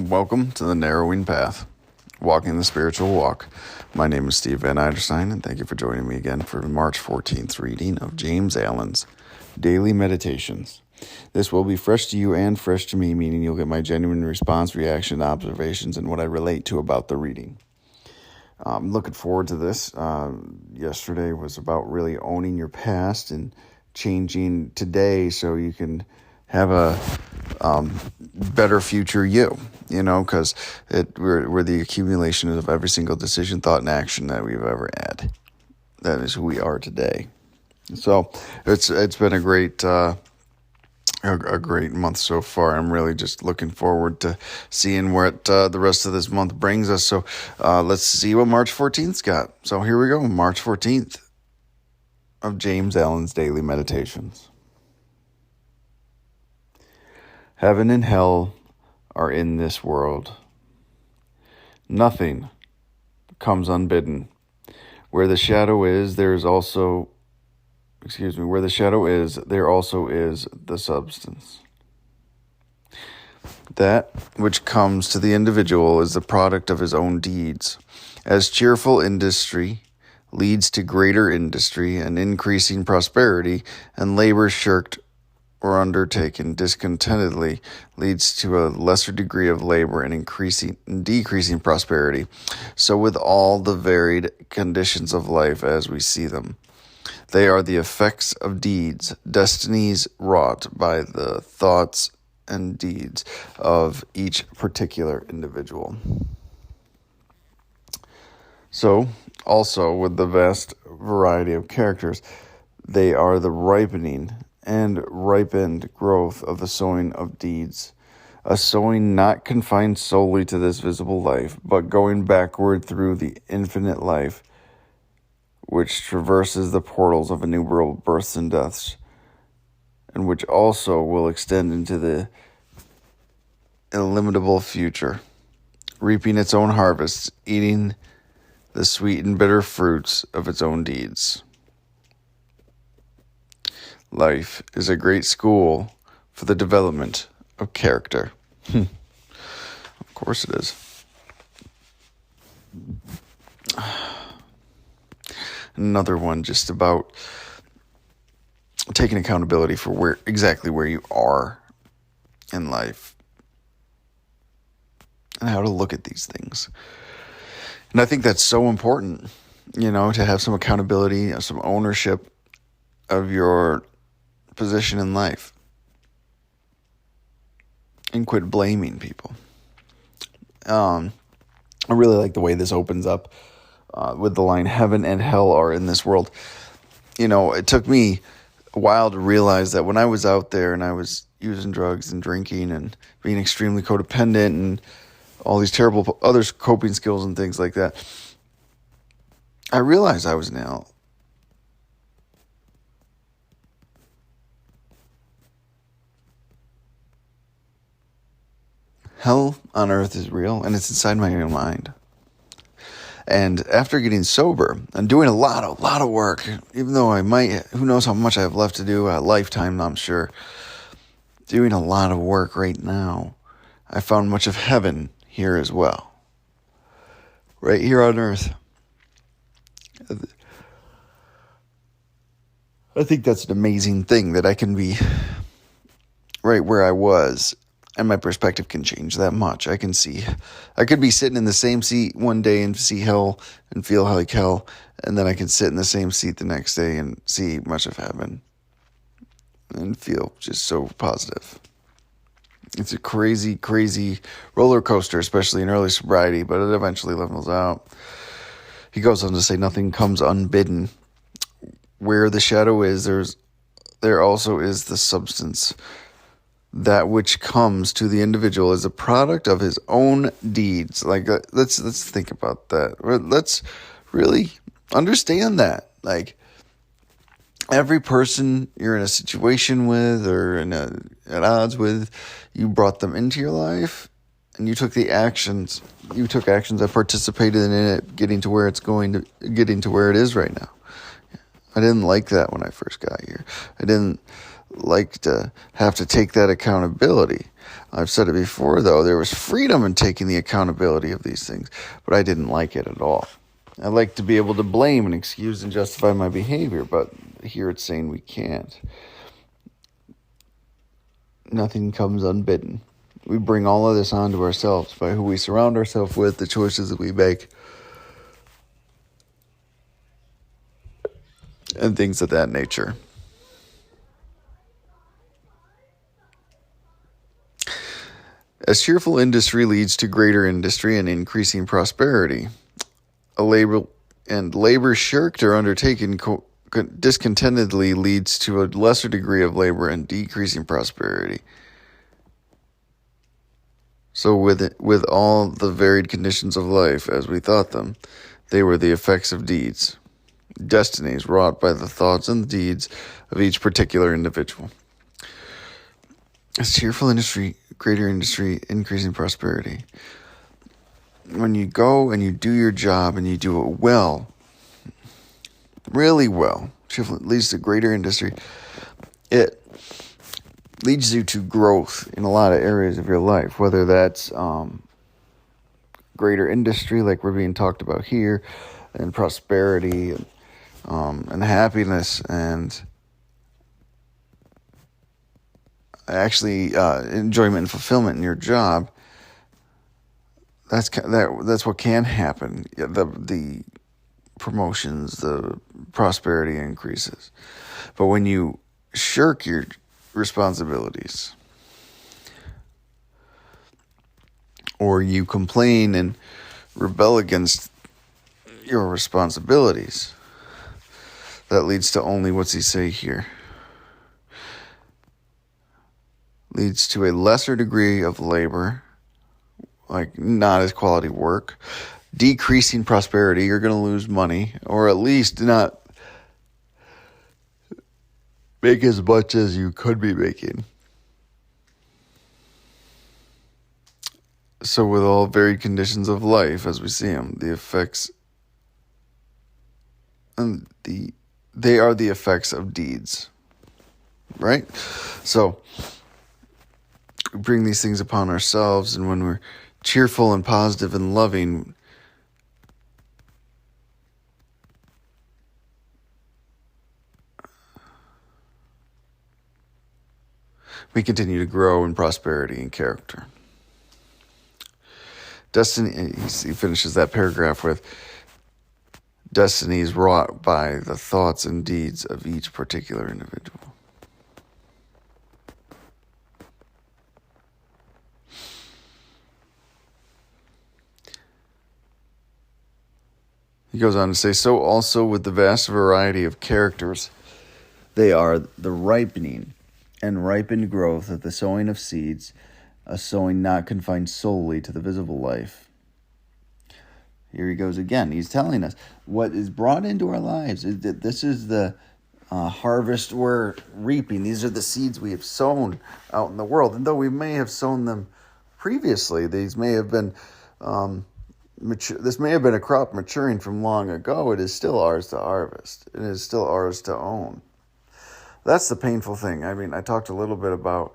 Welcome to the Narrowing Path, walking the spiritual walk. My name is Steve Van Eiderstein, and thank you for joining me again for the March 14th reading of James Allen's Daily Meditations. This will be fresh to you and fresh to me, meaning you'll get my genuine response, reaction, observations, and what I relate to about the reading. I'm looking forward to this. Yesterday was about really owning your past and changing today so you can have a better future because we're the accumulation of every single decision, thought, and action that we've ever had. That is who we are today. So it's been a great month so far. I'm really just looking forward to seeing what the rest of this month brings us. So let's see what March 14th's got. So here we go, March 14th of James Allen's Daily Meditations. Heaven and hell are in this world. Nothing comes unbidden. Where the shadow is, there also is the substance. That which comes to the individual is the product of his own deeds. As cheerful industry leads to greater industry and increasing prosperity, and labor shirked or undertaken discontentedly leads to a lesser degree of labor and decreasing prosperity. So with all the varied conditions of life as we see them, they are the effects of deeds, destinies wrought by the thoughts and deeds of each particular individual. So, also with the vast variety of characters, they are the ripening and ripened growth of the sowing of deeds, a sowing not confined solely to this visible life, but going backward through the infinite life, which traverses the portals of innumerable births and deaths, and which also will extend into the illimitable future, reaping its own harvests, eating the sweet and bitter fruits of its own deeds. Life is a great school for the development of character. Of course it is. Another one just about taking accountability for where you are in life and how to look at these things. And I think that's so important, to have some accountability, some ownership of your position in life, and quit blaming people. I really like the way this opens up with the line, heaven and hell are in this world. It took me a while to realize that when I was out there and I was using drugs and drinking and being extremely codependent and all these terrible other coping skills and things like that, I realized I was in hell. Hell on earth is real, and it's inside my own mind. And after getting sober and doing a lot of work, even though who knows how much I have left to do, a lifetime, I'm sure, doing a lot of work right now, I found much of heaven here as well. Right here on earth. I think that's an amazing thing, that I can be right where I was, and my perspective can change that much. I could be sitting in the same seat one day and see hell and feel like hell, and then I can sit in the same seat the next day and see much of heaven and feel just so positive. It's a crazy, crazy roller coaster, especially in early sobriety, but it eventually levels out. He goes on to say, nothing comes unbidden. Where the shadow is, there also is the substance. That which comes to the individual is a product of his own deeds. Like, let's think about that. Let's really understand that. Like, every person you're in a situation with or at odds with, you brought them into your life, and you took actions that participated in it getting to where it is right now. I didn't like that when I first got here. I didn't like to have to take that accountability. I've said it before, though, there was freedom in taking the accountability of these things, but I didn't like it at all. I like to be able to blame and excuse and justify my behavior, but here it's saying we can't. Nothing comes unbidden. We bring all of this onto ourselves by who we surround ourselves with, the choices that we make, and things of that nature. As cheerful industry leads to greater industry and increasing prosperity, labor shirked or undertaken discontentedly leads to a lesser degree of labor and decreasing prosperity. So with all the varied conditions of life as we thought them, they were the effects of deeds, destinies wrought by the thoughts and the deeds of each particular individual. As cheerful industry, greater industry, increasing prosperity. When you go and you do your job and you do it well, really well, cheerful leads to greater industry. It leads you to growth in a lot of areas of your life, whether that's greater industry like we're being talked about here, and prosperity and happiness and actually enjoyment and fulfillment in your job. That's what can happen. The promotions, the prosperity increases. But when you shirk your responsibilities, or you complain and rebel against your responsibilities, that leads to only, what's he say here? Leads to a lesser degree of labor, like not as quality work, decreasing prosperity. You're going to lose money, or at least not make as much as you could be making. So with all varied conditions of life as we see them, the effects and they are the effects of deeds, right? So we bring these things upon ourselves, and when we're cheerful and positive and loving, we continue to grow in prosperity and character. Destiny, he finishes that paragraph with, destiny is wrought by the thoughts and deeds of each particular individual. He goes on to say, so also with the vast variety of characters, they are the ripening and ripened growth of the sowing of seeds, a sowing not confined solely to the visible life. Here he goes again. He's telling us what is brought into our lives. This is the harvest we're reaping. These are the seeds we have sown out in the world. And though we may have sown them previously, these may have been this may have been a crop maturing from long ago. It is still ours to harvest. It is still ours to own. That's the painful thing. I mean, I talked a little bit about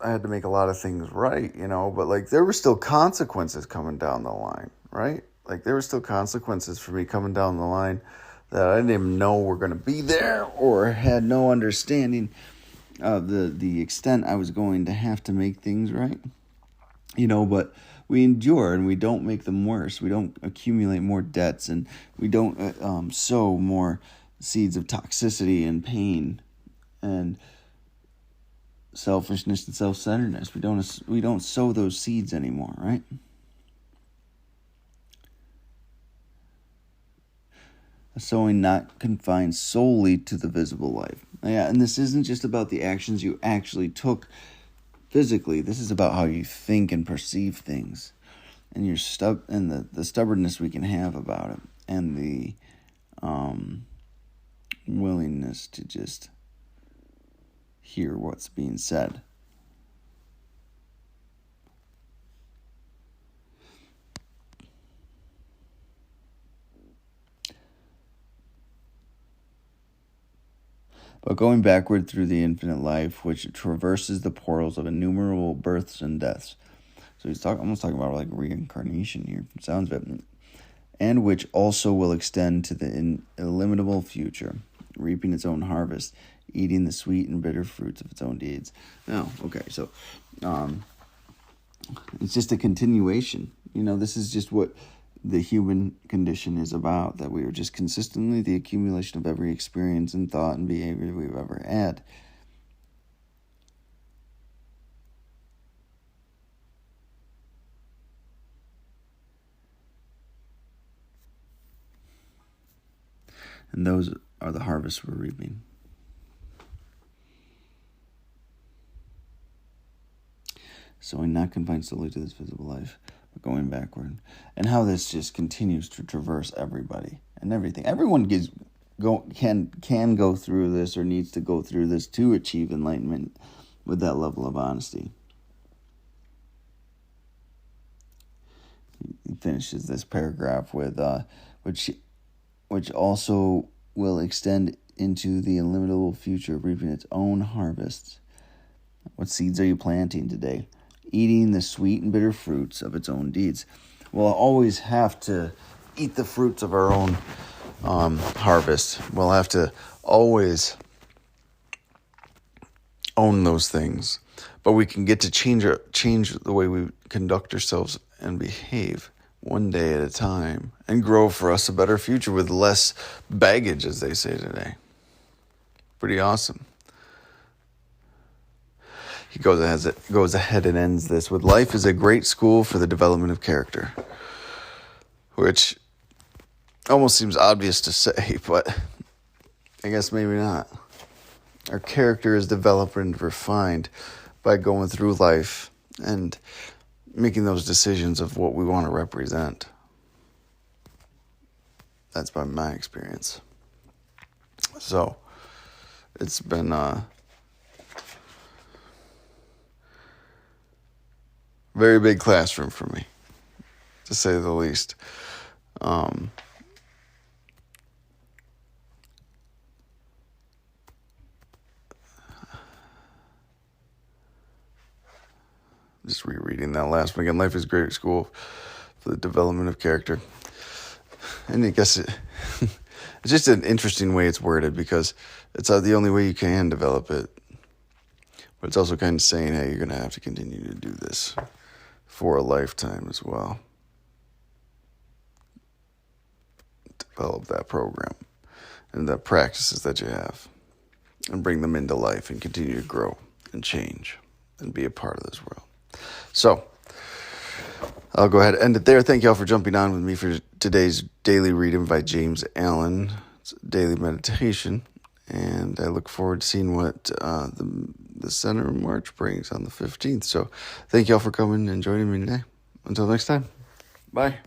I had to make a lot of things right, but like there were still consequences coming down the line, right? Like there were still consequences for me coming down the line that I didn't even know were going to be there, or had no understanding of the extent I was going to have to make things right. But we endure and we don't make them worse. We don't accumulate more debts, and we don't sow more seeds of toxicity and pain and selfishness and self-centeredness. We don't sow those seeds anymore, right? A sowing not confined solely to the visible life. Yeah, and this isn't just about the actions you actually took physically. This is about how you think and perceive things, and your the stubbornness we can have about it, and the willingness to just hear what's being said. but going backward through the infinite life, which traverses the portals of innumerable births and deaths. So he's almost talking about like reincarnation here, from sounds of it. And which also will extend to the illimitable future, reaping its own harvest, eating the sweet and bitter fruits of its own deeds. Now, okay, so it's just a continuation. This is just what the human condition is about, that we are just consistently the accumulation of every experience and thought and behavior we've ever had. And those are the harvests we're reaping. So we're not confined solely to this visible life, but going backward. And how this just continues to traverse everybody and everything. Everyone can go through this, or needs to go through this to achieve enlightenment with that level of honesty. He finishes this paragraph with which also will extend into the illimitable future, reaping its own harvests. What seeds are you planting today? Eating the sweet and bitter fruits of its own deeds. We'll always have to eat the fruits of our own harvest. We'll have to always own those things. But we can get to change the way we conduct ourselves and behave one day at a time, and grow for us a better future with less baggage, as they say today. Pretty awesome. He goes ahead and ends this with, life is a great school for the development of character, which almost seems obvious to say, but I guess maybe not. Our character is developed and refined by going through life and making those decisions of what we want to represent. That's been my experience. So, it's been very big classroom for me, to say the least. Just rereading that last one again. Life is great school for the development of character. And I guess it's just an interesting way it's worded, because it's the only way you can develop it. But it's also kind of saying, hey, you're going to have to continue to do this for a lifetime as well. Develop that program and the practices that you have, and bring them into life and continue to grow and change and be a part of this world. So, I'll go ahead and end it there. Thank you all for jumping on with me for today's daily reading by James Allen. It's a daily meditation, and I look forward to seeing what the Center March brings on the 15th. So, thank you all for coming and joining me today. Until next time, bye.